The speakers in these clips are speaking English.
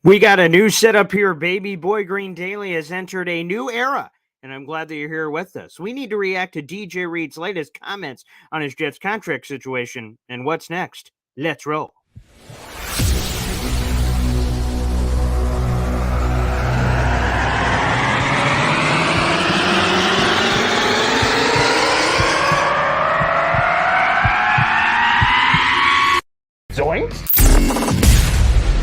We got a new setup here, baby. Boy Green Daily has entered a new era, and I'm glad that you're here with us. We need to react to DJ Reed's latest comments on his Jets contract situation. And what's next? Let's roll. Zoinks!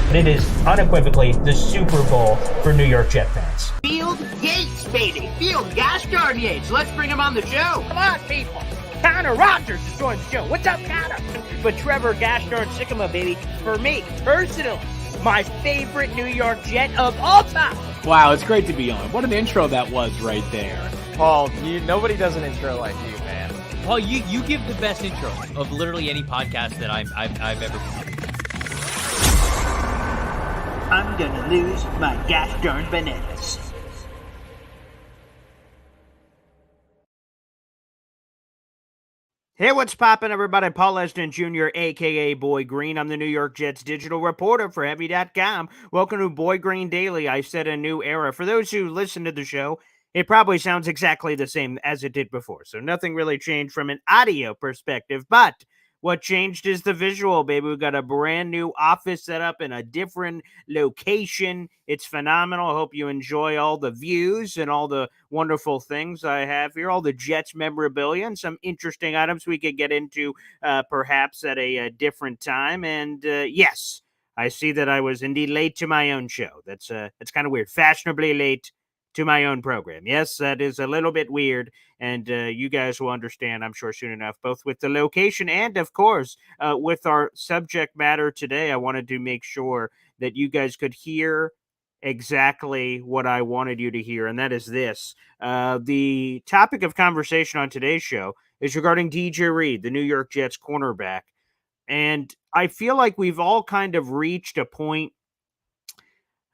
But it is unequivocally the Super Bowl for New York Jet fans. Field Yates, baby. Field Gosh darn Yates. Let's bring him on the show. Come on, people. Connor Rogers is joining the show. What's up, Connor? But Trevor Gosh darn Sycamore, baby. For me, personally, my favorite New York Jet of all time. Wow, it's great to be on. What an intro that was right there. Paul, nobody does an intro like you, man. Paul, you give the best intro of literally any podcast that I've ever been. I'm gonna lose my gosh darn bananas. Hey, what's poppin', everybody? Paul Eston Jr., a.k.a. Boy Green. I'm the New York Jets digital reporter for Heavy.com. Welcome to Boy Green Daily. I set a new era. For those who listen to the show, it probably sounds exactly the same as it did before, so nothing really changed from an audio perspective, but what changed is the visual, baby. We've got a brand new office set up in a different location. It's phenomenal. I hope you enjoy all the views and all the wonderful things I have here, all the Jets memorabilia and some interesting items we could get into perhaps at a different time. And yes, I see that I was indeed late to my own show. That's kind of weird. Fashionably late to my own program. Yes, that is a little bit weird, and you guys will understand, I'm sure, soon enough, both with the location and, of course, with our subject matter today. I wanted to make sure that you guys could hear exactly what I wanted you to hear, and that is this. The topic of conversation on today's show is regarding DJ Reed, the New York Jets cornerback, and I feel like we've all kind of reached a point.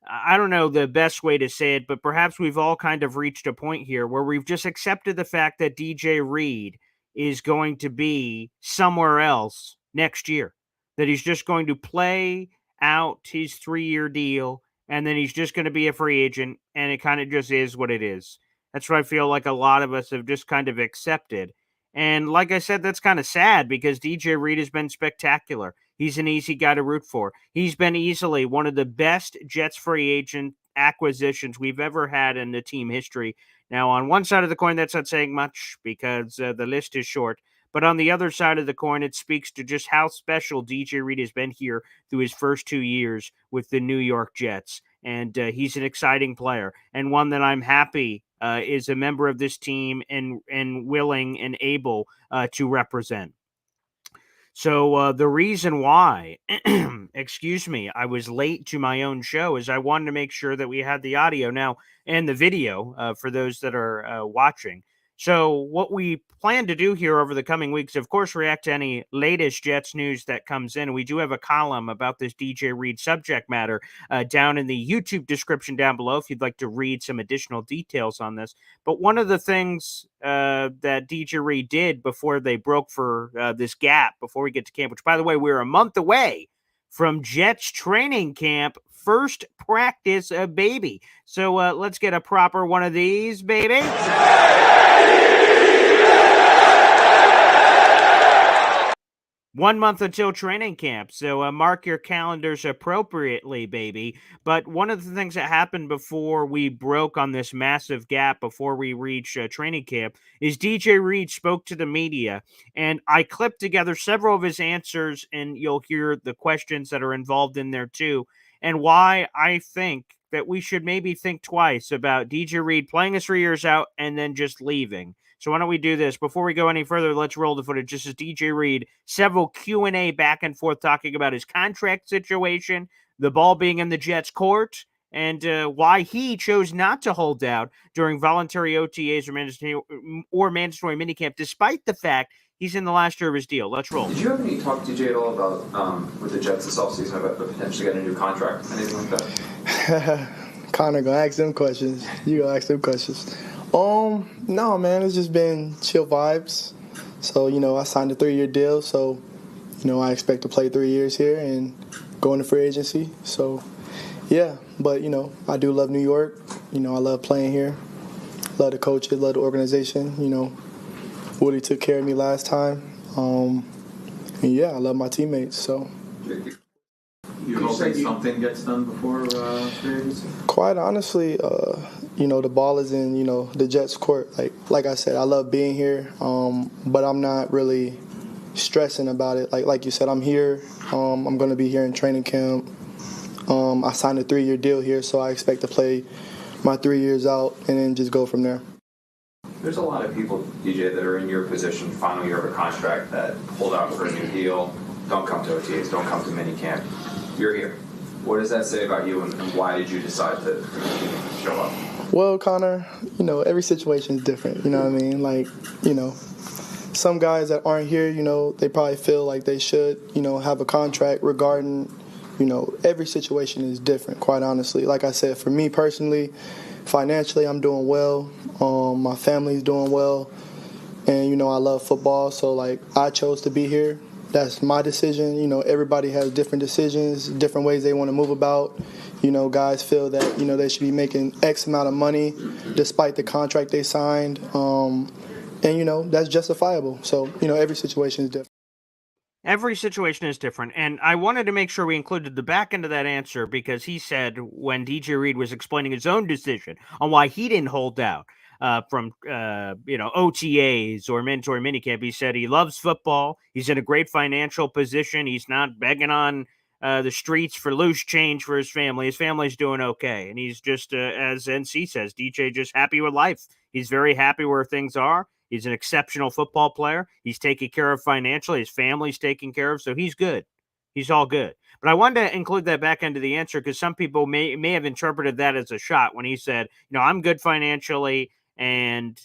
I don't know the best way to say it, but perhaps we've all kind of reached a point here where we've just accepted the fact that DJ Reed is going to be somewhere else next year, that he's just going to play out his 3-year deal, and then he's just going to be a free agent, and it kind of just is what it is. That's what I feel like a lot of us have just kind of accepted. And like I said, that's kind of sad because DJ Reed has been spectacular. He's an easy guy to root for. He's been easily one of the best Jets free agent acquisitions we've ever had in the team history. Now, on one side of the coin, that's not saying much because the list is short. But on the other side of the coin, it speaks to just how special DJ Reed has been here through his first 2 years with the New York Jets. And he's an exciting player and one that I'm happy is a member of this team and willing and able to represent. So the reason why, excuse me, I was late to my own show is I wanted to make sure that we had the audio now and the video for those that are watching. So what we plan to do here over the coming weeks, of course, react to any latest Jets news that comes in. We do have a column about this DJ Reed subject matter down in the YouTube description down below if you'd like to read some additional details on this. But one of the things that DJ Reed did before they broke for this gap, before we get to camp, which, by the way, we're a month away from Jets training camp, first practice, baby. So let's get a proper one of these, baby. 1 month until training camp, so mark your calendars appropriately, baby. But one of the things that happened before we broke on this massive gap, before we reached training camp, is DJ Reed spoke to the media, and I clipped together several of his answers, and you'll hear the questions that are involved in there too, and why I think that we should maybe think twice about DJ Reed playing us 3 years out and then just leaving. So why don't we do this? Before we go any further, let's roll the footage. This is DJ Reed, several Q&A back and forth talking about his contract situation, the ball being in the Jets' court, and why he chose not to hold out during voluntary OTAs or mandatory minicamp, despite the fact he's in the last year of his deal. Let's roll. Did you have any talk, DJ, at all about with the Jets this offseason about potentially getting a new contract, anything like that? Connor gonna ask them questions. You gonna ask them questions. No, man, it's just been chill vibes. So, I signed a 3-year deal, so, I expect to play 3 years here and go into free agency. So, Yeah, but I do love New York. I love playing here. Love the coaches, love the organization. Woody took care of me last time. And yeah, I love my teammates. So You hoping something gets done before free agency? quite honestly, the ball is in the Jets' court. Like I said, I love being here, but I'm not really stressing about it. Like you said, I'm here. I'm going to be here in training camp. I signed a 3-year deal here, so I expect to play my 3 years out and then just go from there. There's a lot of people, DJ, that are in your position, final year of a contract, that hold out for a new deal, don't come to OTAs, don't come to minicamp. You're here. What does that say about you, and why did you decide to show up? Well, Connor, every situation is different. You know what I mean? Some guys that aren't here, they probably feel like they should, have a contract regarding, every situation is different, quite honestly. Like I said, for me personally, financially, I'm doing well. My family's doing well. And, I love football, so, I chose to be here. That's my decision. Everybody has different decisions, different ways they want to move about. Guys feel that, they should be making X amount of money despite the contract they signed. And, that's justifiable. So, every situation is different. Every situation is different, and I wanted to make sure we included the back end of that answer because he said when DJ Reed was explaining his own decision on why he didn't hold out from OTAs or mandatory minicamp, he said he loves football. He's in a great financial position. He's not begging on the streets for loose change for his family. His family's doing okay, and he's just, as NC says, DJ just happy with life. He's very happy where things are. He's an exceptional football player. He's taken care of financially. His family's taken care of, so he's good. He's all good. But I wanted to include that back into the answer because some people may have interpreted that as a shot when he said, I'm good financially and,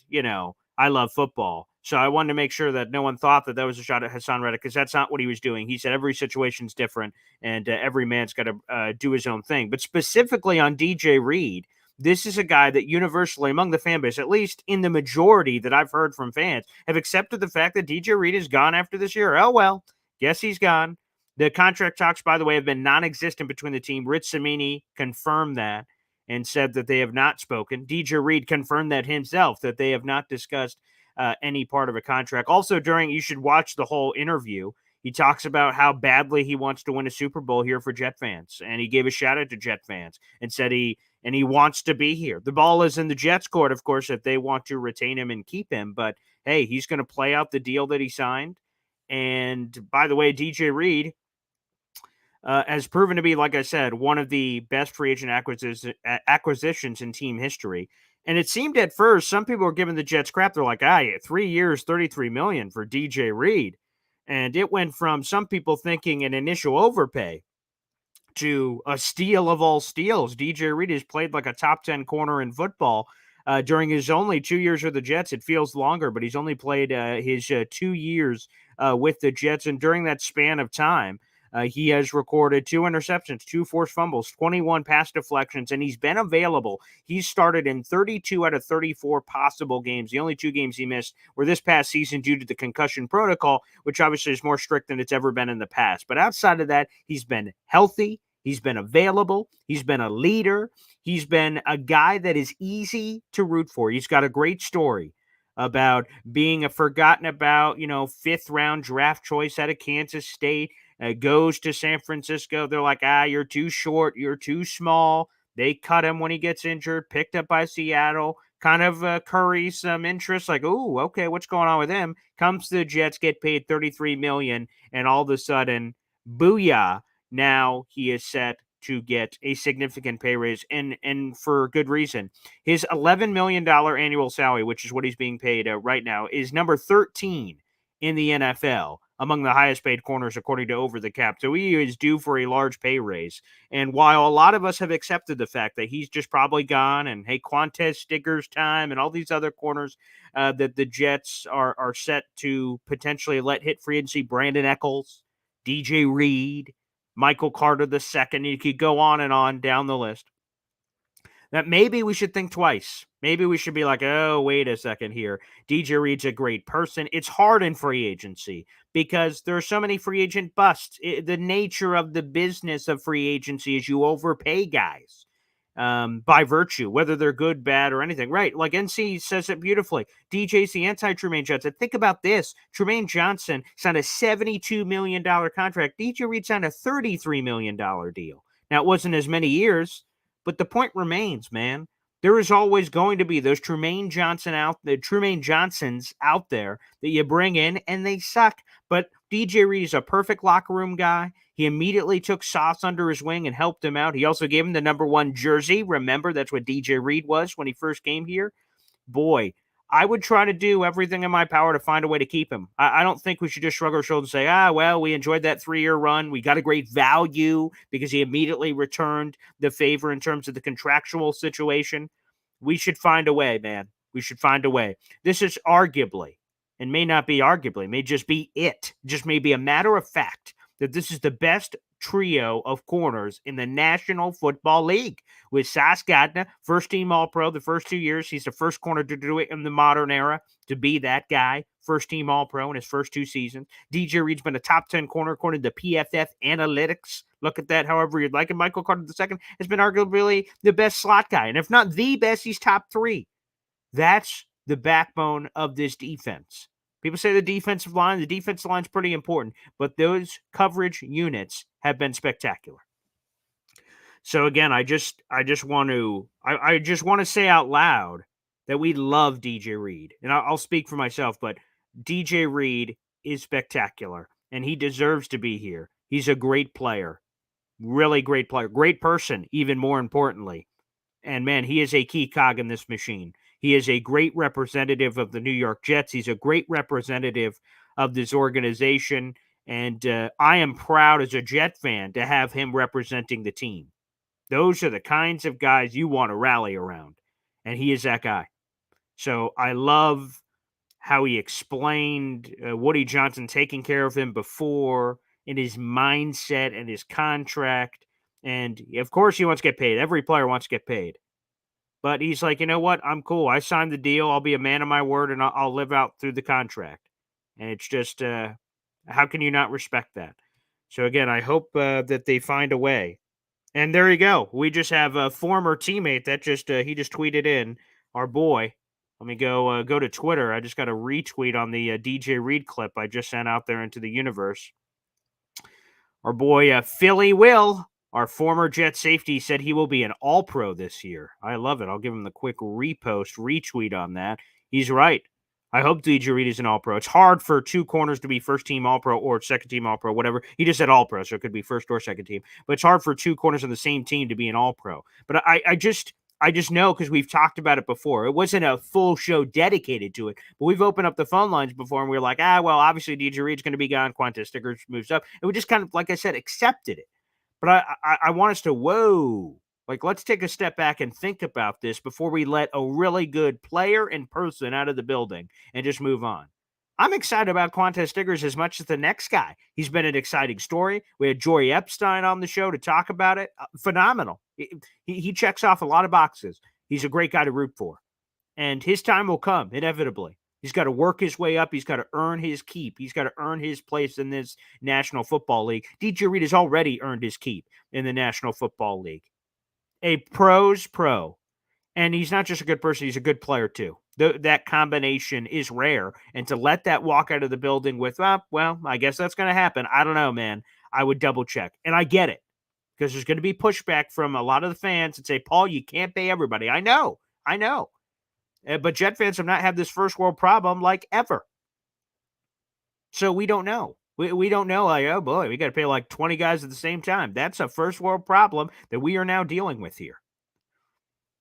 I love football. So I wanted to make sure that no one thought that was a shot at Hassan Reddick because that's not what he was doing. He said every situation's different and every man's got to do his own thing. But specifically on DJ Reed, this is a guy that universally among the fan base, at least in the majority that I've heard from fans, have accepted the fact that DJ Reed is gone after this year. Oh, well, guess he's gone. The contract talks, by the way, have been non-existent between the team. Rich Cimini confirmed that and said that they have not spoken. DJ Reed confirmed that himself, that they have not discussed any part of a contract. Also, you should watch the whole interview. He talks about how badly he wants to win a Super Bowl here for Jet fans. And he gave a shout out to Jet fans and said he wants to be here. The ball is in the Jets' court, of course, if they want to retain him and keep him. But, hey, he's going to play out the deal that he signed. And, by the way, DJ Reed has proven to be, like I said, one of the best free agent acquisitions in team history. And it seemed at first some people were giving the Jets crap. They're like, 3 years, $33 million for DJ Reed. And it went from some people thinking an initial overpay to a steal of all steals. DJ Reed has played like a top 10 corner in football during his only 2 years with the Jets. It feels longer, but he's only played his 2 years with the Jets. And during that span of time, he has recorded 2 interceptions, 2 forced fumbles, 21 pass deflections, and he's been available. He's started in 32 out of 34 possible games. The only 2 games he missed were this past season due to the concussion protocol, which obviously is more strict than it's ever been in the past. But outside of that, he's been healthy. He's been available. He's been a leader. He's been a guy that is easy to root for. He's got a great story about being a forgotten about, 5th round draft choice out of Kansas State. Goes to San Francisco. They're like, you're too short. You're too small. They cut him when he gets injured. Picked up by Seattle. Kind of curry some interest. Like, ooh, okay, what's going on with him? Comes to the Jets, get paid $33 million, and all of a sudden, booyah. Now he is set to get a significant pay raise, and for good reason. His $11 million annual salary, which is what he's being paid right now, is number 13 in the NFL among the highest paid corners according to Over the Cap. So he is due for a large pay raise. And while a lot of us have accepted the fact that he's just probably gone and, hey, Quantez Stigger's time and all these other corners that the Jets are set to potentially let hit free agency, Brandon Eccles, DJ Reed, Michael Carter II, you could go on and on down the list. that maybe we should think twice. Maybe we should be like, oh, wait a second here. DJ Reed's a great person. It's hard in free agency because there are so many free agent busts. The nature of the business of free agency is you overpay guys by virtue, whether they're good, bad, or anything. Right. Like NC says it beautifully. DJ's the anti-Trumaine Johnson. Think about this. Trumaine Johnson signed a $72 million contract. DJ Reed signed a $33 million deal. Now, it wasn't as many years, but the point remains, man. There is always going to be those Trumaine Johnsons out there that you bring in and they suck. But DJ Reed is a perfect locker room guy. He immediately took Sauce under his wing and helped him out. He also gave him the number 1 jersey. Remember, that's what DJ Reed was when he first came here. Boy, I would try to do everything in my power to find a way to keep him. I don't think we should just shrug our shoulders and say, well, we enjoyed that 3-year run. We got a great value because he immediately returned the favor in terms of the contractual situation. We should find a way, man. We should find a way. This is arguably, and may not be arguably, may just be it. Just may be a matter of fact that this is the best trio of corners in the National Football League. With Sauce Gardner, first-team All-Pro the first 2 years. He's the first corner to do it in the modern era, to be that guy, first-team All-Pro in his first 2 seasons. DJ Reed's been a top 10 corner according to PFF Analytics. Look at that however you'd like. And Michael Carter II has been arguably the best slot guy. And if not the best, he's top 3. That's the backbone of this defense. People say the defensive line's pretty important, but those coverage units have been spectacular. So again, I just want to say out loud that we love DJ Reed. And I'll speak for myself, but DJ Reed is spectacular and he deserves to be here. He's a great player. Really great player. Great person, even more importantly. And man, he is a key cog in this machine. He is a great representative of the New York Jets. He's a great representative of this organization. And I am proud as a Jet fan to have him representing the team. Those are the kinds of guys you want to rally around. And he is that guy. So I love how he explained Woody Johnson taking care of him before, in his mindset and his contract. And of course he wants to get paid. Every player wants to get paid. But he's like, you know what? I'm cool. I signed the deal. I'll be a man of my word, and I'll live out through the contract. And it's just, how can you not respect that? So, again, I hope that they find a way. And there you go. We just have a former teammate that he just tweeted in, our boy. Let me go to Twitter. I just got a retweet on the DJ Reed clip I just sent out there into the universe. Our boy, Philly Will, our former Jet safety, said he will be an All-Pro this year. I love it. I'll give him the quick retweet on that. He's right. I hope DJ Reed is an All-Pro. It's hard for 2 corners to be first-team All-Pro or second-team All-Pro, whatever. He just said All-Pro, so it could be first or second team. But it's hard for 2 corners on the same team to be an All-Pro. But I just know because we've talked about it before. It wasn't a full show dedicated to it, but we've opened up the phone lines before, and we were like, well, obviously DJ Reed's going to be gone. Quintez Stickers moves up. And we just kind of, like I said, accepted it. But I want us to, let's take a step back and think about this before we let a really good player and person out of the building and just move on. I'm excited about Quintez Stickers as much as the next guy. He's been an exciting story. We had Jory Epstein on the show to talk about it. Phenomenal. He checks off a lot of boxes. He's a great guy to root for. And his time will come, inevitably. He's got to work his way up. He's got to earn his keep. He's got to earn his place in this National Football League. DJ Reed has already earned his keep in the National Football League. A pro's pro. And he's not just a good person, he's a good player too. That combination is rare. And to let that walk out of the building with, I guess that's going to happen. I don't know, man. I would double check. And I get it. Because there's going to be pushback from a lot of the fans that say, Paul, you can't pay everybody. I know. But Jet fans have not had this first world problem like ever. So we don't know. We don't know, oh boy, we got to pay like 20 guys at the same time. That's a first world problem that we are now dealing with here.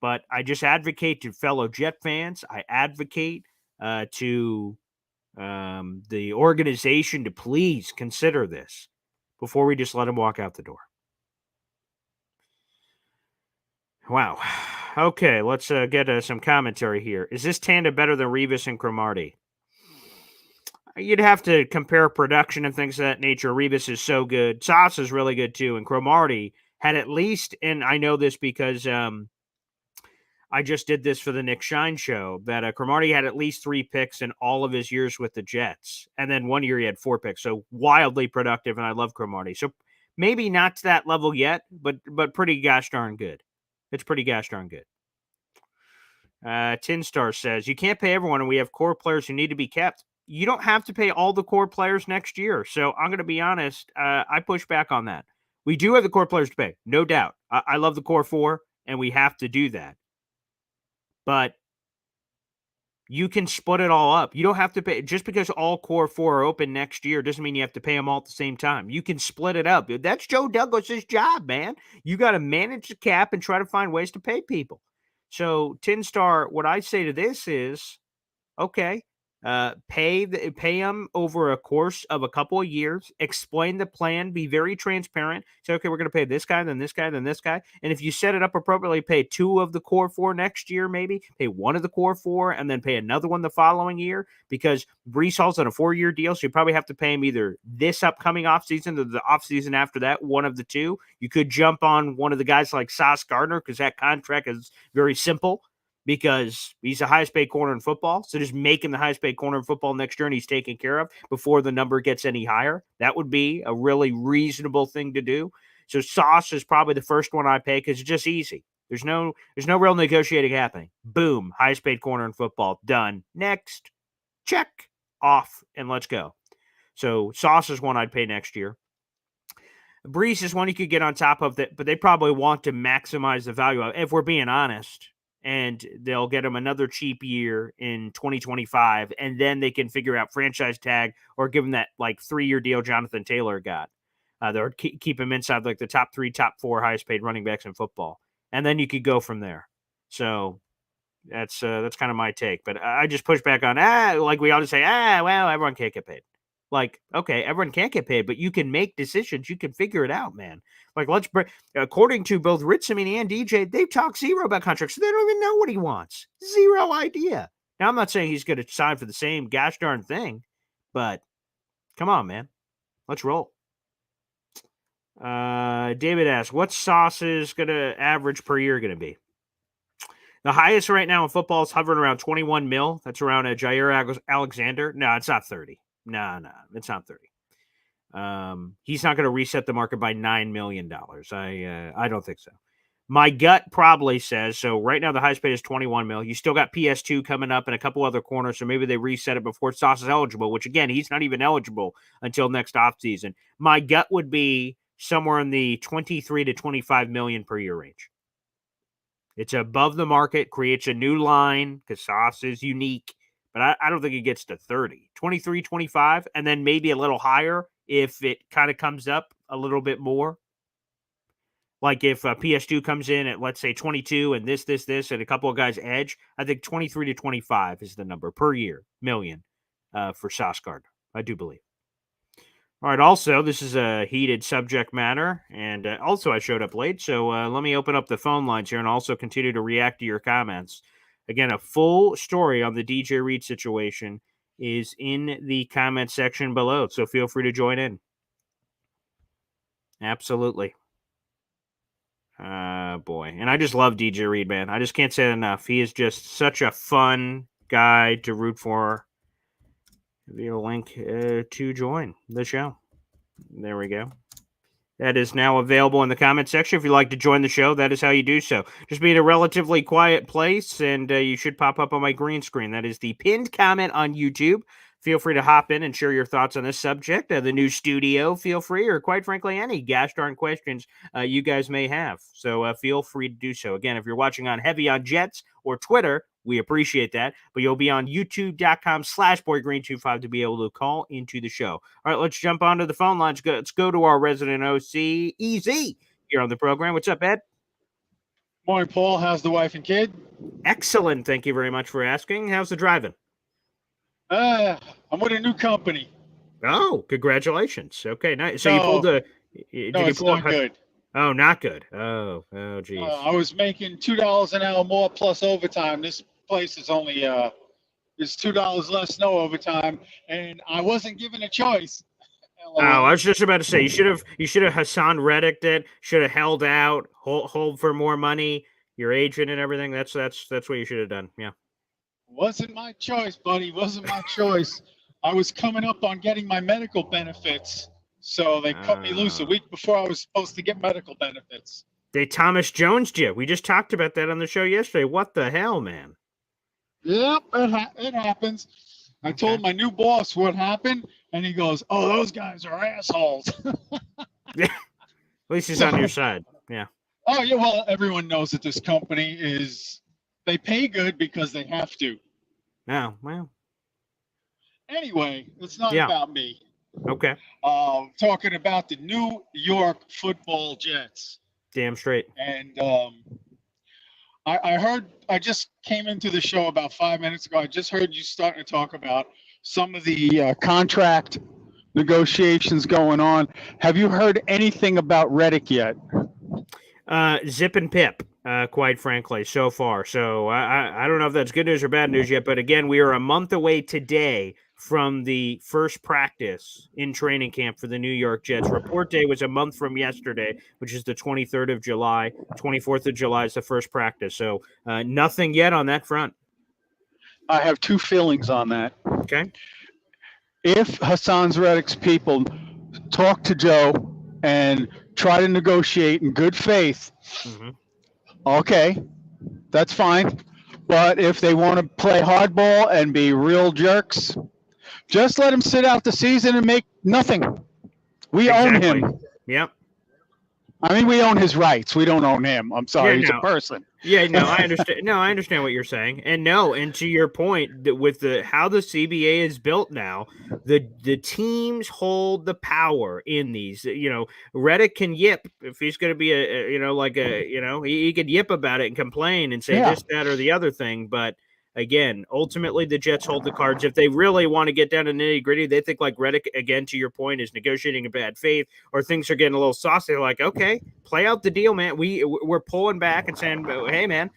But I just advocate to fellow Jet fans. I advocate to the organization to please consider this before we just let him walk out the door. Wow. Okay, let's get some commentary here. Is this tandem better than Revis and Cromartie? You'd have to compare production and things of that nature. Revis is so good. Sauce is really good too. And Cromartie had at least, and I know this because I just did this for the Nick Shine show, that Cromartie had at least 3 picks in all of his years with the Jets. And then one year he had 4 picks. So wildly productive, and I love Cromartie. So maybe not to that level yet, but pretty gosh darn good. It's pretty gosh darn good. Tin Star says, you can't pay everyone, and we have core players who need to be kept. You don't have to pay all the core players next year. So I'm going to be honest, I push back on that. We do have the core players to pay, no doubt. I love the core 4, and we have to do that. But you can split it all up. You don't have to pay, just because all core 4 are open next year doesn't mean you have to pay them all at the same time. You can split it up. That's Joe Douglas's job, man. You got to manage the cap and try to find ways to pay people. So, Tin Star, what I say to this is, okay, pay them over a course of a couple of years, explain the plan, be very transparent. Say, okay, we're going to pay this guy, then this guy, then this guy. And if you set it up appropriately, pay 2 of the core 4 next year, maybe pay 1 of the core 4 and then pay another one the following year, because Breece Hall's on a 4-year deal. So you probably have to pay him either this upcoming offseason or the offseason after that, one of the 2. You could jump on one of the guys like Sauce Gardner, because that contract is very simple, because he's the highest paid corner in football. So just make him the highest paid corner in football next year, and he's taken care of before the number gets any higher. That would be a really reasonable thing to do. So Sauce is probably the first one I pay, because it's just easy. There's no real negotiating happening. Boom, highest paid corner in football, done. Next, check off, and let's go. So Sauce is one I'd pay next year. Breece is one you could get on top of that, but they probably want to maximize the value of it, if we're being honest. And they'll get him another cheap year in 2025, and then they can figure out franchise tag or give him that like 3-year deal Jonathan Taylor got. They'll keep him inside like the top 3, top 4 highest paid running backs in football, and then you could go from there. So that's kind of my take. But I just push back on like we all just say well, everyone can't get paid. Like, okay, everyone can't get paid, but you can make decisions. You can figure it out, man. Like, according to both Rich Cimini and DJ, they've talked zero about contracts. So they don't even know what he wants. Zero idea. Now, I'm not saying he's going to sign for the same gosh darn thing, but come on, man. Let's roll. David asks, what's Sauce's going to average per year going to be? The highest right now in football is hovering around 21 mil. That's around a Jair Alexander. No, it's not 30. No, it's not 30. He's not going to reset the market by $9 million. I don't think so. My gut probably says, so right now the highest paid is 21 mil. You still got PS2 coming up and a couple other corners, so maybe they reset it before Sauce is eligible, which again, he's not even eligible until next offseason. My gut would be somewhere in the 23 to 25 million per year range. It's above the market, creates a new line because Sauce is unique. But I don't think it gets to 30, 23, 25, and then maybe a little higher if it kind of comes up a little bit more. Like if PS2 comes in at, let's say, 22 and this, and a couple of guys edge, I think 23 to 25 is the number per year, million for Sauce Gardner, I do believe. All right, also, this is a heated subject matter, and also I showed up late, so let me open up the phone lines here and also continue to react to your comments. Again, a full story on the DJ Reed situation is in the comment section below, so feel free to join in. Absolutely. Boy. And I just love DJ Reed, man. I just can't say it enough. He is just such a fun guy to root for. Via link to join the show. There we go. That is now available in the comment section. If you'd like to join the show, that is how you do so. Just be in a relatively quiet place, and you should pop up on my green screen. That is the pinned comment on YouTube. Feel free to hop in and share your thoughts on this subject. The new studio, feel free, or quite frankly, any gosh darn questions you guys may have. So feel free to do so. Again, if you're watching on Heavy on Jets or Twitter, we appreciate that. But you'll be on youtube.com/BoyGreen25 to be able to call into the show. All right, let's jump onto the phone lines. Let's go to our resident OC, EZ, here on the program. What's up, Ed? Morning, Paul. How's the wife and kid? Excellent. Thank you very much for asking. How's the driving? I'm with a new company. Oh, congratulations. Okay, nice. So No. you pulled a... No, it's not good. Oh, not good. Oh, geez. I was making $2 an hour more plus overtime. This place is only there's $2 less, no overtime, and I wasn't given a choice. Oh, I was just about to say you should have Hassan Reddicked it. Should have held out, hold for more money. your agent and everything. That's what you should have done. Yeah. Wasn't my choice, buddy. Wasn't my choice. I was coming up on getting my medical benefits, so they cut me loose a week before I was supposed to get medical benefits. They Thomas Jones'd you. We just talked about that on the show yesterday. What the hell, man? Yep, it happens. I told my new boss what happened, and he goes, "Oh, those guys are assholes." At least he's on your side. Yeah. Oh, yeah, well, everyone knows that this company they pay good because they have to. Oh, well. Anyway, it's not Yeah. about me. Okay. Talking about the New York Football Jets. Damn straight. And I just came into the show about 5 minutes ago. I just heard you starting to talk about some of the contract negotiations going on. Have you heard anything about Reddick yet? Zip and pip, quite frankly, so far. So I don't know if that's good news or bad news yet, but again, we are a month away today from the first practice in training camp for the New York Jets. Report day was a month from yesterday, which is the 23rd of July. 24th of July is the first practice. So nothing yet on that front. I have two feelings on that. Okay. If Hassan Reddick's people talk to Joe and try to negotiate in good faith, okay, that's fine. But if they want to play hardball and be real jerks, just let him sit out the season and make nothing. We own him. Yep. I mean, we own his rights. We don't own him. I'm sorry. He's a person. Yeah, no, I understand. No, I understand what you're saying. And to your point, that with how the CBA is built now, the teams hold the power in these. Reddick can yip if he's going to be he could yip about it and complain and say this, that, or the other thing. But again, ultimately, the Jets hold the cards. If they really want to get down to nitty gritty, they think like Reddick, again, to your point, is negotiating in bad faith, or things are getting a little saucy. They're like, okay, play out the deal, man. We're pulling back and saying, hey, man,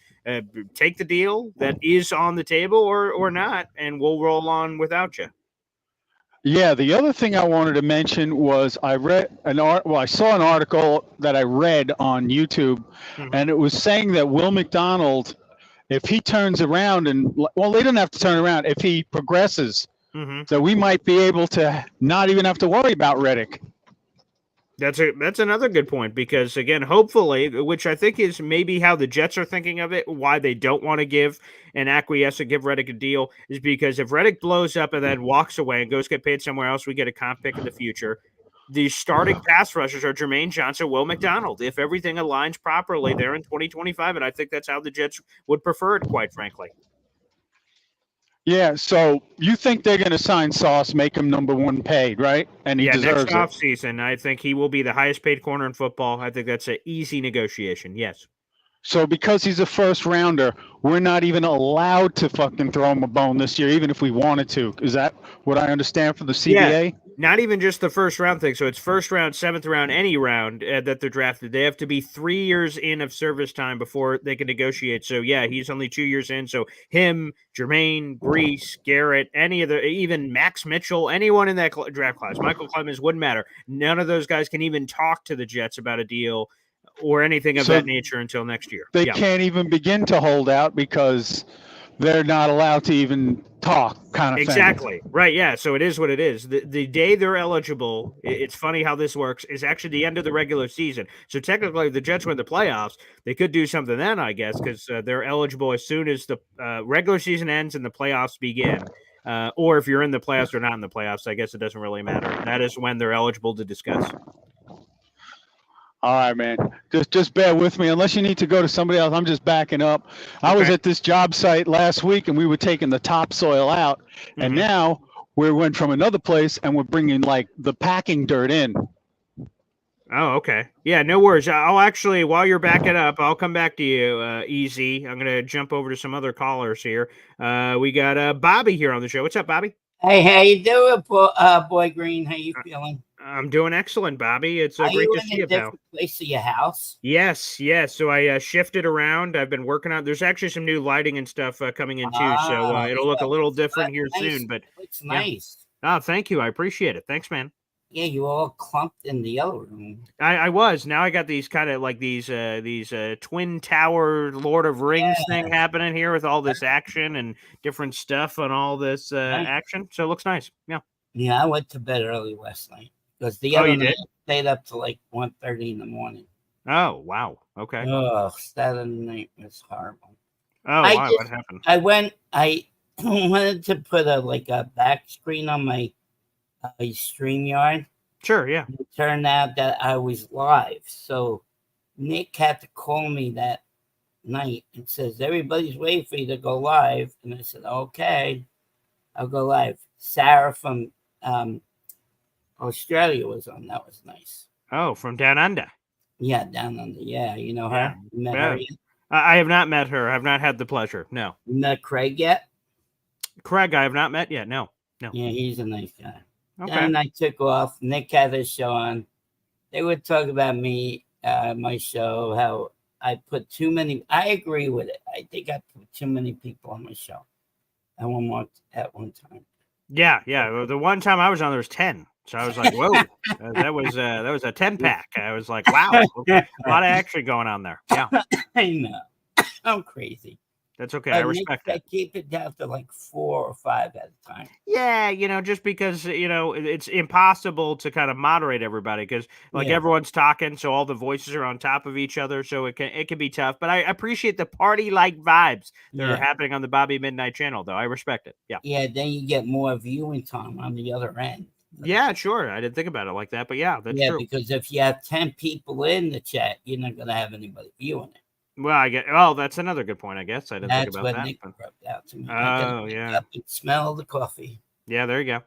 take the deal that is on the table or not, and we'll roll on without you. Yeah, the other thing I wanted to mention was I saw an article that I read on YouTube, and it was saying that Will McDonald, if he turns around they didn't have to turn around. If he progresses, so we might be able to not even have to worry about Reddick. That's another good point because, again, hopefully, which I think is maybe how the Jets are thinking of it, why they don't want to give an acquiesce and give Reddick a deal is because if Reddick blows up and then walks away and goes get paid somewhere else, we get a comp pick in the future. The starting pass rushers are Jermaine Johnson, Will McDonald. If everything aligns properly there in 2025, and I think that's how the Jets would prefer it, quite frankly. Yeah, so you think they're going to sign Sauce, make him number one paid, right? And he deserves next offseason, I think he will be the highest paid corner in football. I think that's an easy negotiation, yes. So because he's a first rounder, we're not even allowed to fucking throw him a bone this year, even if we wanted to. Is that what I understand from the CBA? Yeah, not even just the first round thing. So it's first round, seventh round, any round that they're drafted. They have to be 3 years in of service time before they can negotiate. So yeah, he's only 2 years in. So him, Jermaine, Brees, Garrett, even Max Mitchell, anyone in that draft class, Michael Clemens, wouldn't matter. None of those guys can even talk to the Jets about a deal or anything of that nature until next year. They can't even begin to hold out because they're not allowed to even talk, kind of thing. Exactly. Right, yeah. So it is what it is. The day they're eligible, it's funny how this works, is actually the end of the regular season. So technically, if the Jets win the playoffs, they could do something then, I guess, because they're eligible as soon as the regular season ends and the playoffs begin. Or if you're in the playoffs or not in the playoffs, I guess it doesn't really matter. That is when they're eligible to discuss. All right, man. Just bear with me. Unless you need to go to somebody else, I'm just backing up. I was at this job site last week, and we were taking the topsoil out. And now we went from another place, and we're bringing, like, the packing dirt in. Oh, okay. Yeah, no worries. I'll actually, while you're backing up, I'll come back to you, Easy. I'm going to jump over to some other callers here. We got Bobby here on the show. What's up, Bobby? Hey, how you doing, Boy Green? How you feeling? I'm doing excellent, Bobby. It's great to see you, pal. Are you in a different place of your house? Yes. So I shifted around. I've been working on. There's actually some new lighting and stuff coming in too, so it'll look a little different here soon. But it's nice. Oh, thank you. I appreciate it. Thanks, man. Yeah, you were all clumped in the other room. I was. Now I got these kind of like these twin tower Lord of Rings thing happening here with all this action and different stuff and all this Nice. action. So it looks nice. Yeah. Yeah, I went to bed early last night because the Oh, other you night did? I stayed up to like 1:30 in the morning. Oh, wow. Okay. Oh, Saturday night was horrible. Oh, I wow. just- What happened? I wanted to put a back screen on my StreamYard. Sure. Yeah. It turned out that I was live. So Nick had to call me that night and says, everybody's waiting for you to go live. And I said, okay, I'll go live. Sarah from Australia was on. That was nice. Oh, from down under. Yeah, down under. Yeah, you know her. Yeah. You met Yeah. her yet? I have not met her. I have not had the pleasure. No. You met Craig yet? Craig, I have not met yet. No. Yeah, he's a nice guy. Okay. And I took off. Nick had his show on. They would talk about me, my show, how I put too many. I agree with it. I think I put too many people on my show at one time. Yeah. Yeah. Well, the one time I was on, there was 10. So I was like, whoa, that was a 10 pack. I was like, wow, okay. A lot of action going on there. Yeah. I know. I'm crazy. That's okay. I But respect Nick, that. I keep it down to like 4 or 5 at a time. Yeah, just because it's impossible to kind of moderate everybody because like Yeah. everyone's talking, so all the voices are on top of each other, so it can be tough. But I appreciate the party like vibes that are Yeah. happening on the Bobby Midnight channel, though. I respect it. Yeah, Yeah, then you get more viewing time on the other end. yeah, sure. I didn't think about it like that, but yeah, that's Yeah, true. because if you have 10 people in the chat, you're not going to have anybody viewing it. Well, that's another good point. I guess I didn't think That's about what that. Nick but- rubbed out to me. I gotta Oh, wake yeah. up and smell the coffee. Yeah, there you go.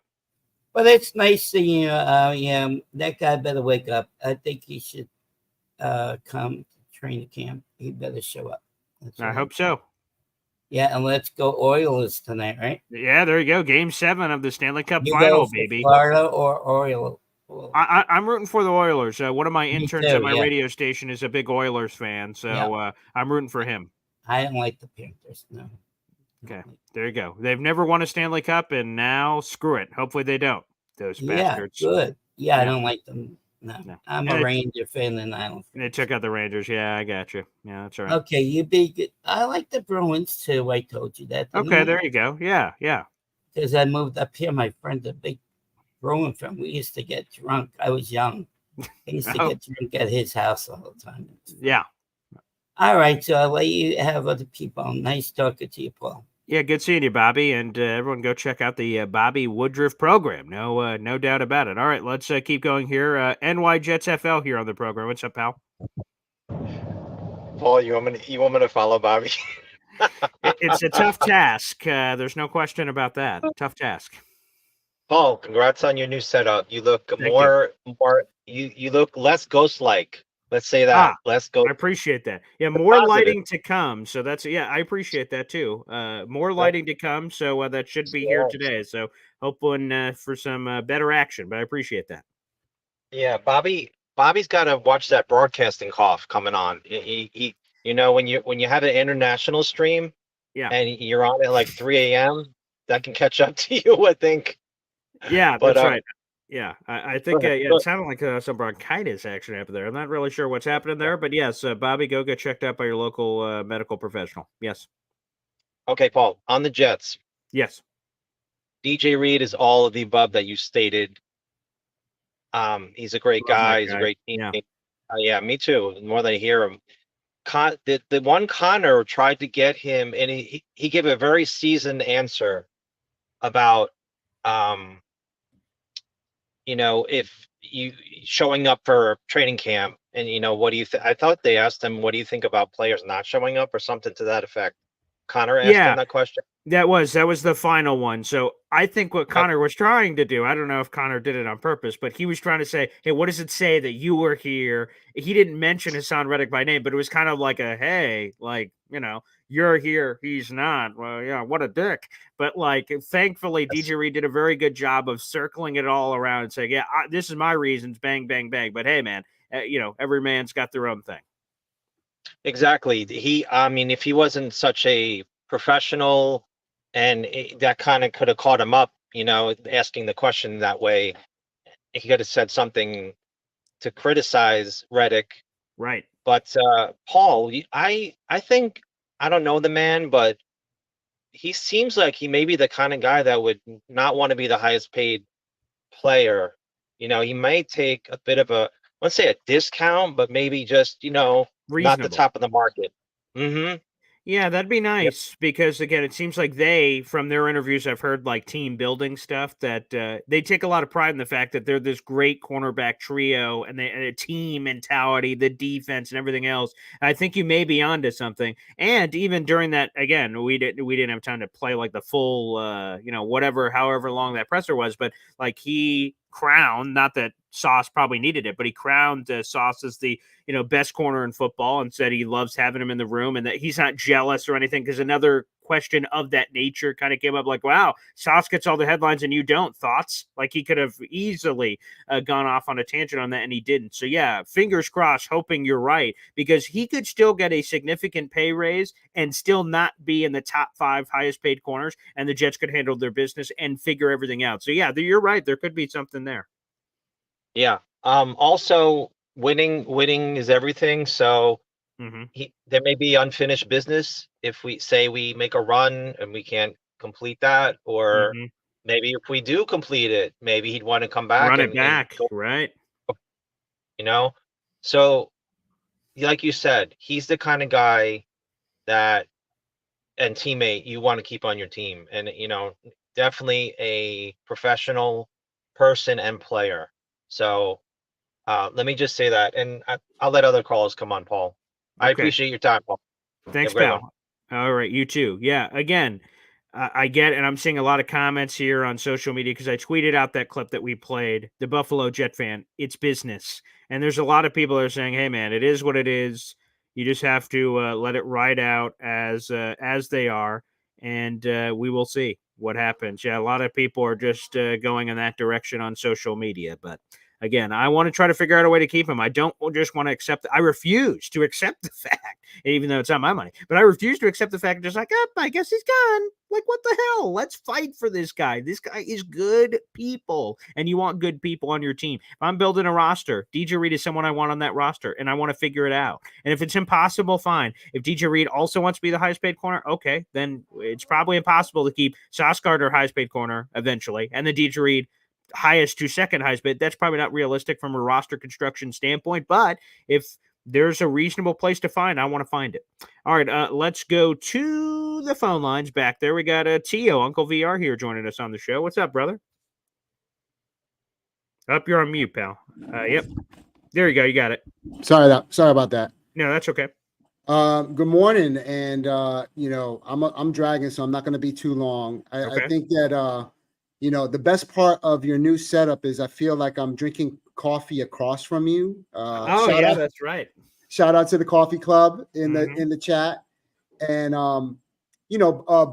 But it's nice seeing you. Yeah, that guy better wake up. I think he should come to training camp. He better show up. That's I all. hope so. Yeah, and let's go Oilers tonight, right? Yeah, there you go. Game 7 of the Stanley Cup You go Final, for baby. Florida or Oilers? I'm rooting for the Oilers. One of my Me interns too, at my yeah. radio station is a big Oilers fan, so Yeah. I'm rooting for him. I don't like the Panthers. No. Okay, there you go. They've never won a Stanley Cup, and now screw it. Hopefully they don't. Those Yeah, bastards. good. Yeah, I Yeah. don't like them. No, No. I'm And a it- Ranger fan, and I don't. And they took out the Rangers. Yeah, I got you. Yeah, that's all right. Okay, you be good. I like the Bruins too. I told you that. Okay, there you go. Yeah, yeah. Because I moved up here, my friend's a big Bruin fan. We used to get drunk. I was young. I used to Oh. get drunk at his house all the time. Yeah. All right, so I'll let you have other people. Nice talking to you, Paul. Yeah, good seeing you, Bobby. And everyone go check out the Bobby Woodruff program. No doubt about it. All right, let's keep going here. NY Jets FL here on the program. What's up, pal? Paul, you want me to follow Bobby? It's a tough task. There's no question about that. Tough task. Paul, congrats on your new setup. You look Thank you. more you look less ghost-like. Let's say that. Less I ghost. appreciate that. Yeah, more positive. lighting to come. So that's I appreciate that too. More lighting to come. So that should be here Yes. today. So hoping for some better action. But I appreciate that. Yeah, Bobby's got to watch that broadcasting cough coming on. He when you have an international stream, Yeah. and you're on at like 3 a.m., that can catch up to you, I think. Yeah, But, that's right. Yeah, I think ahead, it sounded like some bronchitis action happened there. I'm not really sure what's happening there, but yes, Bobby, go get checked out by your local medical professional. Yes, Okay, Paul, on the Jets, yes. DJ Reed is all of the above that you stated. He's a great Love that guy. He's a guy. great Yeah. teammate. Yeah, me too. The more that I hear him, the one Connor tried to get him, and he gave a very seasoned answer about if you showing up for training camp, and what do you think? I thought they asked him, what do you think about players not showing up, or something to that effect. Connor asked Yeah. him that question. That was the final one. So I think what Connor was trying to do, I don't know if Connor did it on purpose, but he was trying to say, hey, what does it say that you were here? He didn't mention Hassan Reddick by name, but it was kind of like a, hey, like, you're here, he's not. Well, yeah, what a dick. But like, thankfully, Yes. DJ Reed did a very good job of circling it all around and saying, yeah, this is my reasons, bang, bang, bang. But hey, man, every man's got their own thing. Exactly. If he wasn't such a professional, and that kind of could have caught him up, asking the question that way. he could have said something to criticize Reddick. Right. But Paul, I think, I don't know the man, but he seems like he may be the kind of guy that would not want to be the highest paid player. He may take a bit of let's say a discount, but maybe just, not the Reasonable. top of the market. Mm-hmm. Yeah, that'd be nice because again, it seems like from their interviews, I've heard like team building stuff that they take a lot of pride in the fact that they're this great cornerback trio and a team mentality, the defense and everything else. I think you may be onto something. And even during that, again, we didn't have time to play like the full, however long that presser was, but like he crowned, not that Sauce probably needed it, but he crowned Sauce as the best corner in football and said he loves having him in the room and that he's not jealous or anything. Because another question of that nature kind of came up like, wow, Sauce gets all the headlines and you don't. Thoughts? Like he could have easily gone off on a tangent on that and he didn't. So yeah, fingers crossed, hoping you're right, because he could still get a significant pay raise and still not be in the top 5 highest paid corners, and the Jets could handle their business and figure everything out. So yeah, you're right. There could be something there. Yeah. Also, winning is everything. So there may be unfinished business if we say we make a run and we can't complete that, or maybe if we do complete it, maybe he'd want to come back, run it back, right? So, like you said, he's the kind of guy that and teammate you want to keep on your team, and definitely a professional person and player. So. Let me just say that, and I'll let other callers come on, Paul. I appreciate your time, Paul. Thanks, pal. All right, you too. Yeah, again, I get, and I'm seeing a lot of comments here on social media because I tweeted out that clip that we played, the Buffalo Jet fan. It's business. And there's a lot of people that are saying, hey, man, it is what it is. You just have to let it ride out as they are, and we will see what happens. Yeah, a lot of people are just going in that direction on social media, but again, I want to try to figure out a way to keep him. I don't just want to accept. I refuse to accept the fact, even though it's not my money, but I refuse to accept the fact just like, I guess he's gone. Like, what the hell? Let's fight for this guy. This guy is good people, and you want good people on your team. If I'm building a roster, DJ Reed is someone I want on that roster, and I want to figure it out. And if it's impossible, fine. If DJ Reed also wants to be the highest paid corner, okay, then it's probably impossible to keep Sauce Gardner highest paid corner eventually, and then DJ Reed highest to second highest bid. That's probably not realistic from a roster construction standpoint, but if there's a reasonable place to find, I want to find it. All right, let's go to the phone lines back there. We got Tio, Uncle VR here joining us on the show. What's up, brother? Up, you're on mute, pal. Yep. There you go. You got it. Sorry about that. No, that's okay. Good morning. And, I'm dragging, so I'm not going to be too long. I think that, the best part of your new setup is I feel like I'm drinking coffee across from you. That's right. Shout out to the coffee club in the chat. And,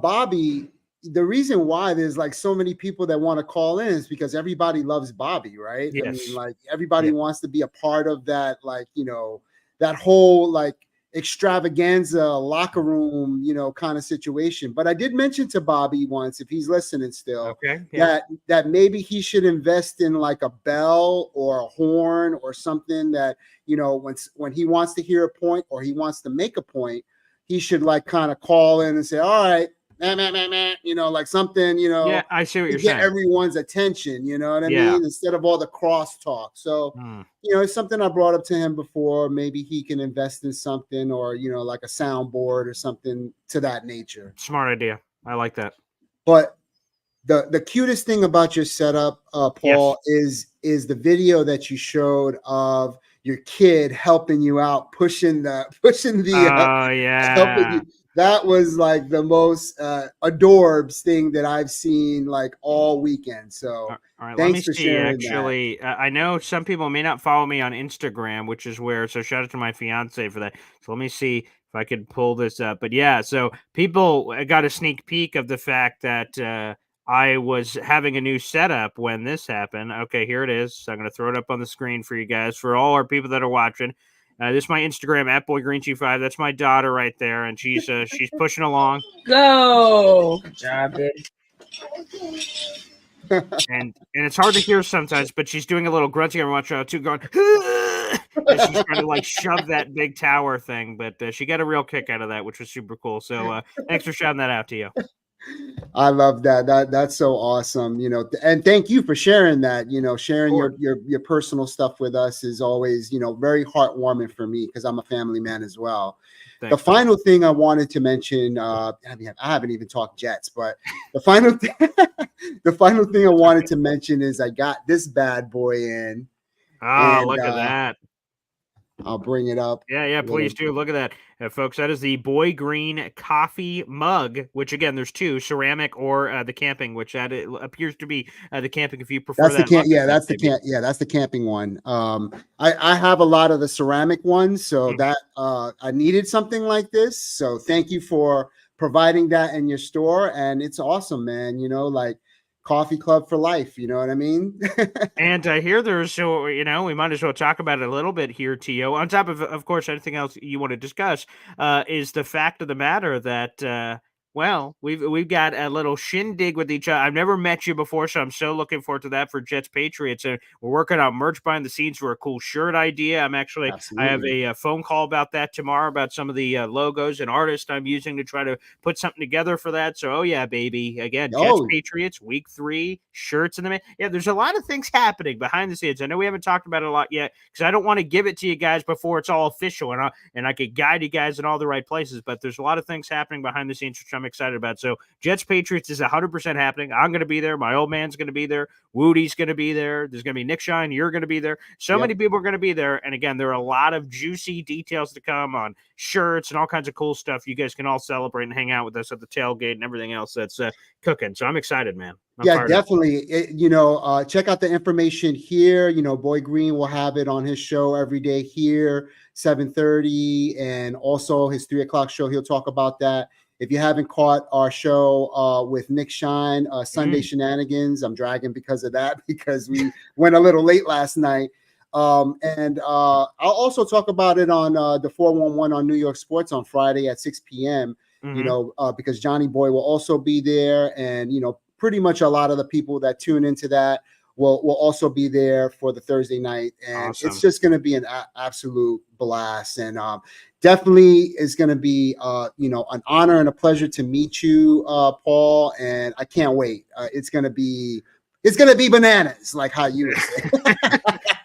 Bobby, the reason why there's like so many people that want to call in is because everybody loves Bobby, right? Yes. I mean, like everybody wants to be a part of that, like, that whole like extravaganza locker room, kind of situation. But I did mention to Bobby once, if he's listening still, that maybe he should invest in like a bell or a horn or something that, when he wants to hear a point or he wants to make a point, he should like kind of call in and say, all right, like something, Yeah, I see what you're get saying. everyone's attention, you know what I mean? Instead of all the crosstalk. So, it's something I brought up to him before. Maybe he can invest in something or, like a soundboard or something to that nature. Smart idea. I like that. But the cutest thing about your setup, Paul, is the video that you showed of your kid helping you out, pushing the helping you. That was like the most adorbs thing that I've seen like all weekend. So all right, thanks let me for see. sharing Actually, I know some people may not follow me on Instagram, which is where. So shout out to my fiance for that. So let me see if I could pull this up. But yeah, so people got a sneak peek of the fact that I was having a new setup when this happened. Okay, here it is. So I'm going to throw it up on the screen for you guys, for all our people that are watching. This is my Instagram at BoyGreen25. That's my daughter right there, and she's pushing along. Go. Good job, dude. and it's hard to hear sometimes, but she's doing a little grunting every once in a while too, going. And she's trying to like shove that big tower thing, but she got a real kick out of that, which was super cool. So thanks for shouting that out to you. I love that. That's so awesome. And thank you for sharing that. Sharing your personal stuff with us is always, very heartwarming for me because I'm a family man as well. Thanks. The final thing I wanted to mention, I haven't even talked Jets, but the final thing I wanted to mention is I got this bad boy in. Oh, look at that. I'll bring it up. Yeah, please do. Look at that, folks. That is the Boy Green coffee mug, which again, there's two: ceramic or the camping, which that appears to be the camping. If you prefer that's that, that's the camping one. I have a lot of the ceramic ones, so that I needed something like this. So thank you for providing that in your store, and it's awesome, man. Like coffee club for life. You know what I mean? And I hear there's we might as well talk about it a little bit here, Tio. On top of course, anything else you want to discuss is the fact of the matter that we've got a little shindig with each other. I've never met you before, so I'm so looking forward to that for Jets Patriots. And we're working on merch behind the scenes for a cool shirt idea. I have a phone call about that tomorrow about some of the logos and artists I'm using to try to put something together for that. So, oh yeah, baby. Again, Jets Patriots week 3 shirts in the there's a lot of things happening behind the scenes. I know we haven't talked about it a lot yet because I don't want to give it to you guys before it's all official and I could guide you guys in all the right places. But there's a lot of things happening behind the scenes, which I'm excited about. So Jets Patriots is 100% happening. I'm going to be there. My old man's going to be there. Woody's going to be there. There's going to be Nick Shine. You're going to be there. So many people are going to be there. And again, there are a lot of juicy details to come on shirts and all kinds of cool stuff. You guys can all celebrate and hang out with us at the tailgate and everything else that's cooking. So I'm excited, man. Yeah, definitely. Check out the information here. Boy Green will have it on his show every day here, 7:30, and also his 3:00 show. He'll talk about that. If you haven't caught our show with Nick Shine, Sunday Shenanigans, I'm dragging because of that because we went a little late last night. And I'll also talk about it on the 411 on New York Sports on Friday at 6 p.m. Because Johnny Boy will also be there, and pretty much a lot of the people that tune into that will also be there for the Thursday night, and it's just going to be an absolute blast. And definitely is going to be an honor and a pleasure to meet you, Paul. And I can't wait. It's going to be bananas, like how you would say.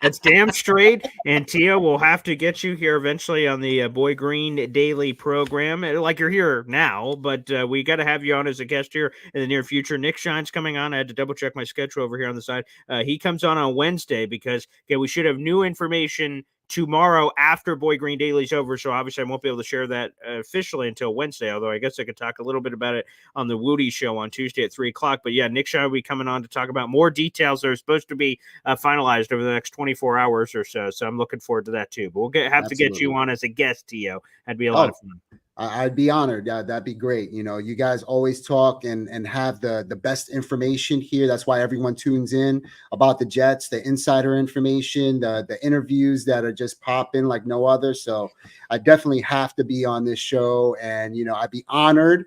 That's damn straight. And Tio, we'll have to get you here eventually on the Boy Green Daily program. Like you're here now, but we got to have you on as a guest here in the near future. Nick Shine's coming on. I had to double check my schedule over here on the side. He comes on Wednesday because we should have new information tomorrow after Boy Green Daily's over. So obviously I won't be able to share that officially until Wednesday, although I guess I could talk a little bit about it on the Woody show on Tuesday at 3:00. But yeah, Nick Shine will be coming on to talk about more details that are supposed to be finalized over the next 24 hours or so. So I'm looking forward to that too. But we'll have to get you on as a guest, Tio. That'd be a lot of fun. I'd be honored. That'd be great. You guys always talk and have the best information here. That's why everyone tunes in about the Jets, the insider information, the interviews that are just popping like no other. So I definitely have to be on this show, and I'd be honored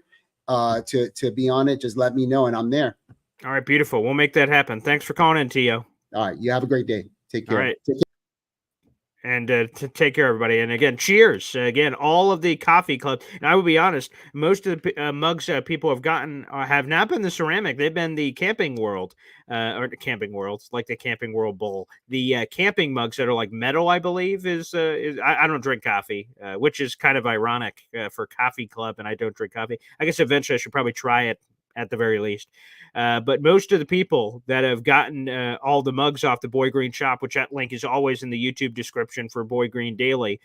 to be on it. Just let me know, and I'm there. All right, beautiful. We'll make that happen. Thanks for calling in, Tio. All right, you have a great day. Take care. All right. And to take care, everybody. And again, cheers. Again, all of the coffee club. And I will be honest, most of the mugs people have gotten have not been the ceramic. They've been the Camping World, or the Camping World, like the Camping World Bowl. The camping mugs that are like metal, I believe, is I don't drink coffee, which is kind of ironic for coffee club, and I don't drink coffee. I guess eventually I should probably try it at the very least. But most of the people that have gotten all the mugs off the Boy Green shop, which that link is always in the YouTube description for Boy Green Daily,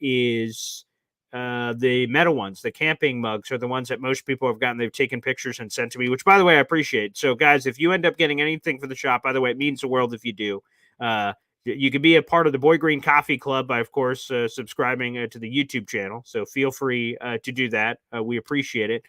is the metal ones. The camping mugs are the ones that most people have gotten. They've taken pictures and sent to me, which, by the way, I appreciate. So, guys, if you end up getting anything for the shop, by the way, it means the world if you do. You can be a part of the Boy Green Coffee Club by, of course, subscribing to the YouTube channel. So feel free to do that. We appreciate it.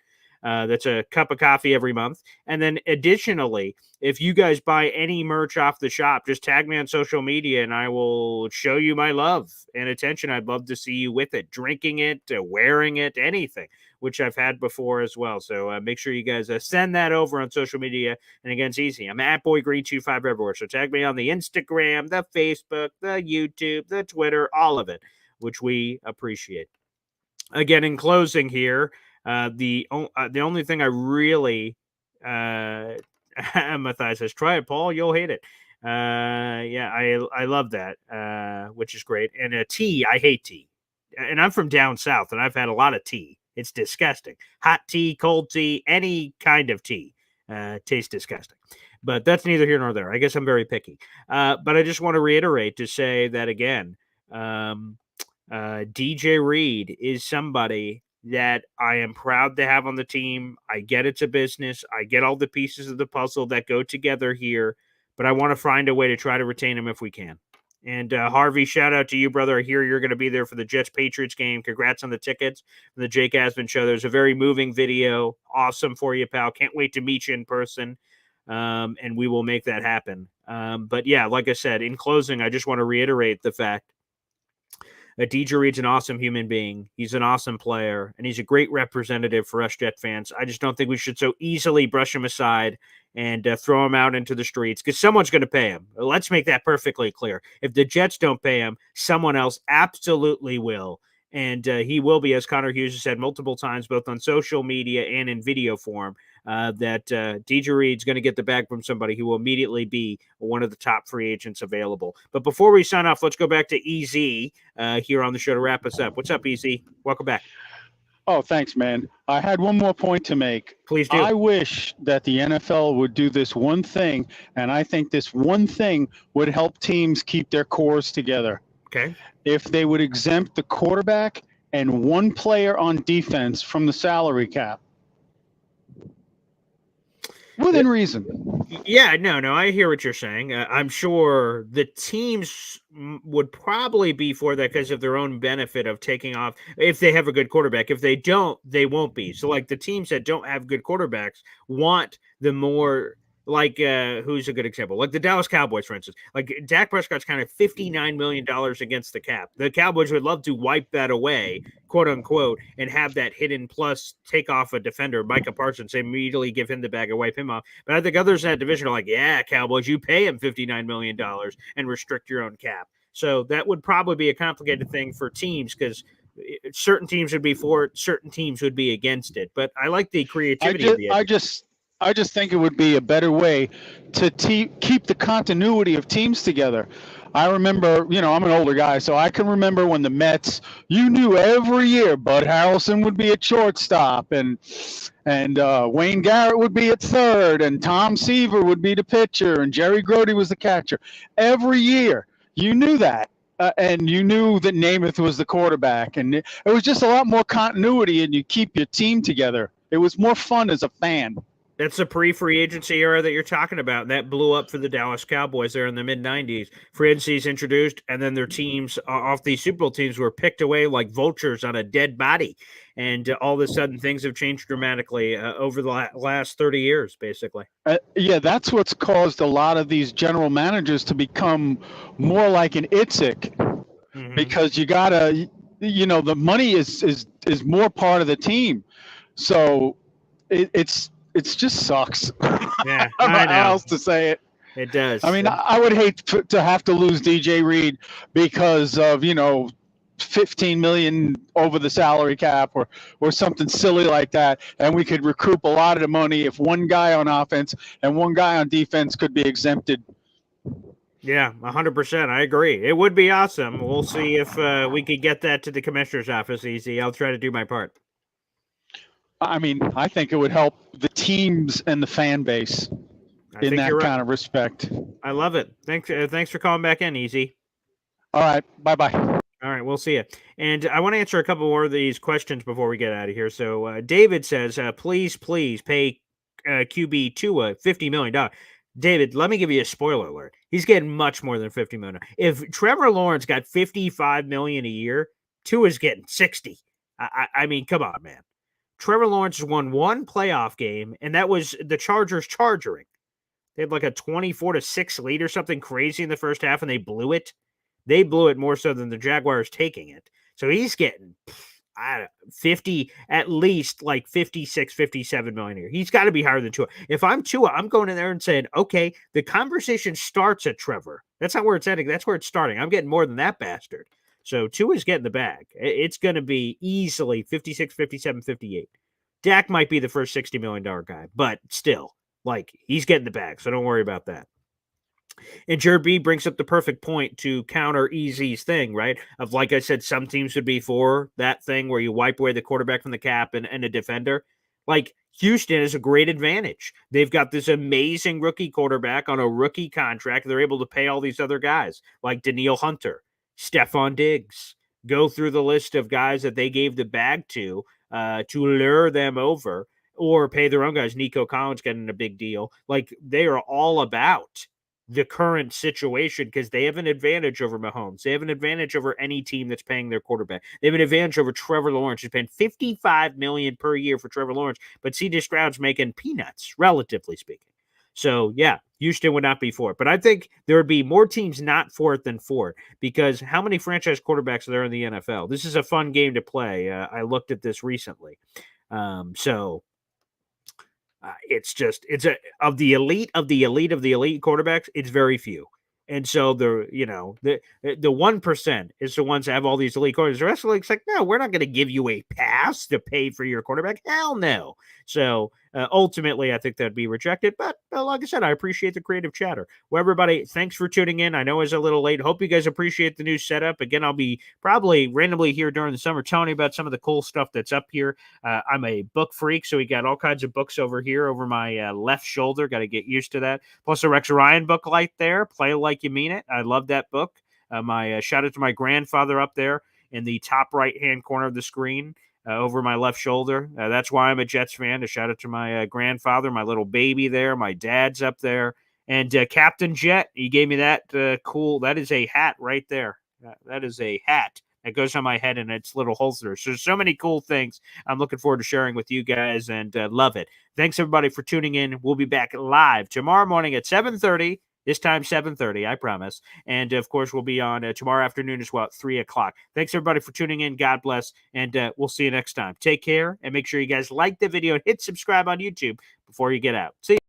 That's a cup of coffee every month. And then additionally, if you guys buy any merch off the shop, just tag me on social media and I will show you my love and attention. I'd love to see you with it, drinking it, wearing it, anything, which I've had before as well. So make sure you guys send that over on social media. And again, it's easy. I'm at BoyGreen25 everywhere. So tag me on the Instagram, the Facebook, the YouTube, the Twitter, all of it, which we appreciate. Again, in closing here, the only thing I really Matthias says, try it, Paul, you'll hate it. Yeah, I love that, which is great. And tea, I hate tea. And I'm from down south, and I've had a lot of tea. It's disgusting. Hot tea, cold tea, any kind of tea tastes disgusting. But that's neither here nor there. I guess I'm very picky. But I just want to reiterate to say that again, DJ Reed is somebody that I am proud to have on the team. I get it's a business. I get all the pieces of the puzzle that go together here, but I want to find a way to try to retain him if we can. And Harvey, shout out to you, brother. I hear you're going to be there for the Jets-Patriots game. Congrats on the tickets for the Jake Asman show. There's a very moving video. Awesome for you, pal. Can't wait to meet you in person, and we will make that happen. But yeah, like I said, in closing, I just want to reiterate the fact that DJ Reed's an awesome human being. He's an awesome player, and he's a great representative for us Jet fans. I just don't think we should so easily brush him aside and throw him out into the streets because someone's going to pay him. Let's make that perfectly clear. If the Jets don't pay him, someone else absolutely will. And he will be, as Connor Hughes has said multiple times, both on social media and in video form, that DJ Reed's going to get the bag from somebody who will immediately be one of the top free agents available. But before we sign off, let's go back to EZ here on the show to wrap us up. What's up, EZ? Welcome back. Oh, thanks, man. I had one more point to make. Please do. I wish that the NFL would do this one thing, and I think this one thing would help teams keep their cores together. Okay. If they would exempt the quarterback and one player on defense from the salary cap. Within reason. Yeah, no, I hear what you're saying. I'm sure the teams would probably be for that because of their own benefit of taking off if they have a good quarterback. If they don't, they won't be. So, like the teams that don't have good quarterbacks want the more. Like, who's a good example? Like the Dallas Cowboys, for instance. Like Dak Prescott's kind of $59 million against the cap. The Cowboys would love to wipe that away, quote unquote, and have that hidden plus take off a defender, Micah Parsons, immediately give him the bag and wipe him off. But I think others in that division are like, yeah, Cowboys, you pay him $59 million and restrict your own cap. So that would probably be a complicated thing for teams because certain teams would be for it, certain teams would be against it. But I like the creativity of the I just think it would be a better way to keep the continuity of teams together. I remember, I'm an older guy, so I can remember when the Mets, you knew every year Bud Harrelson would be at shortstop and Wayne Garrett would be at third and Tom Seaver would be the pitcher and Jerry Grody was the catcher. Every year, you knew that. And you knew that Namath was the quarterback. And it was just a lot more continuity and you keep your team together. It was more fun as a fan. That's the pre-free agency era that you're talking about. And that blew up for the Dallas Cowboys there in the mid-'90s. Free agency's introduced, and then their teams off these Super Bowl teams were picked away like vultures on a dead body. And all of a sudden, things have changed dramatically over the last 30 years, basically. Yeah, that's what's caused a lot of these general managers to become more like an Itzik. Mm-hmm. Because you got to, the money is more part of the team. So it just sucks. Yeah, I don't know how else to say it. It does. I mean, I would hate to have to lose DJ Reed because of, $15 million over the salary cap or something silly like that. And we could recoup a lot of the money if one guy on offense and one guy on defense could be exempted. Yeah, 100%. I agree. It would be awesome. We'll see if we could get that to the commissioner's office easy. I'll try to do my part. I mean, I think it would help the teams and the fan base in that kind of respect. I love it. Thanks for calling back in, Easy. All right. Bye-bye. All right. We'll see you. And I want to answer a couple more of these questions before we get out of here. So David says, please pay QB Tua $50 million. David, let me give you a spoiler alert. He's getting much more than $50 million. If Trevor Lawrence got $55 million a year, Tua's getting $60. I mean, come on, man. Trevor Lawrence has won one playoff game, and that was the Chargers charging. They had like a 24-6 lead or something crazy in the first half, and they blew it. They blew it more so than the Jaguars taking it. So he's getting 50, at least like 56, 57 million a year. He's got to be higher than Tua. If I'm Tua, I'm going in there and saying, okay, the conversation starts at Trevor. That's not where it's ending. That's where it's starting. I'm getting more than that bastard. So Tua's getting the bag. It's going to be easily 56, 57, 58. Dak might be the first $60 million guy, but still, like, he's getting the bag. So don't worry about that. And Jared B brings up the perfect point to counter EZ's thing, right? Of, like I said, some teams would be for that thing where you wipe away the quarterback from the cap and a defender. Like, Houston is a great advantage. They've got this amazing rookie quarterback on a rookie contract. They're able to pay all these other guys like Danielle Hunter, Stephon Diggs. Go through the list of guys that they gave the bag to lure them over, or pay their own guys. Nico Collins getting a big deal. Like, they are all about the current situation because they have an advantage over Mahomes. They have an advantage over any team that's paying their quarterback. They have an advantage over Trevor Lawrence, who's paying $55 million per year for Trevor Lawrence, but C.J. Stroud's making peanuts, relatively speaking. So, yeah, Houston would not be for it. But I think there would be more teams not for it than for it, because how many franchise quarterbacks are there in the NFL? This is a fun game to play. I looked at this recently. It's of the elite quarterbacks, it's very few. And so the 1% is the ones that have all these elite quarterbacks. The rest of the league's like, no, we're not going to give you a pass to pay for your quarterback. Hell no. So ultimately, I think that'd be rejected. But like I said, I appreciate the creative chatter. Well, everybody, thanks for tuning in. I know it's a little late. Hope you guys appreciate the new setup. Again, I'll be probably randomly here during the summer telling you about some of the cool stuff that's up here. I'm a book freak, so we got all kinds of books over here over my left shoulder. Got to get used to that. Plus a Rex Ryan book right there. Play Like You Mean It. I love that book. My shout out to my grandfather up there in the top right-hand corner of the screen. Over my left shoulder. That's why I'm a Jets fan. A shout out to my grandfather, my little baby there. My dad's up there. And Captain Jet, he gave me that cool. That is a hat right there. That is a hat that goes on my head in its little holster. So many cool things I'm looking forward to sharing with you guys, and love it. Thanks, everybody, for tuning in. We'll be back live tomorrow morning at 7:30. This time, 7:30, I promise. And, of course, we'll be on tomorrow afternoon as well at 3 o'clock. Thanks, everybody, for tuning in. God bless, and we'll see you next time. Take care, and make sure you guys like the video and hit subscribe on YouTube before you get out. See you.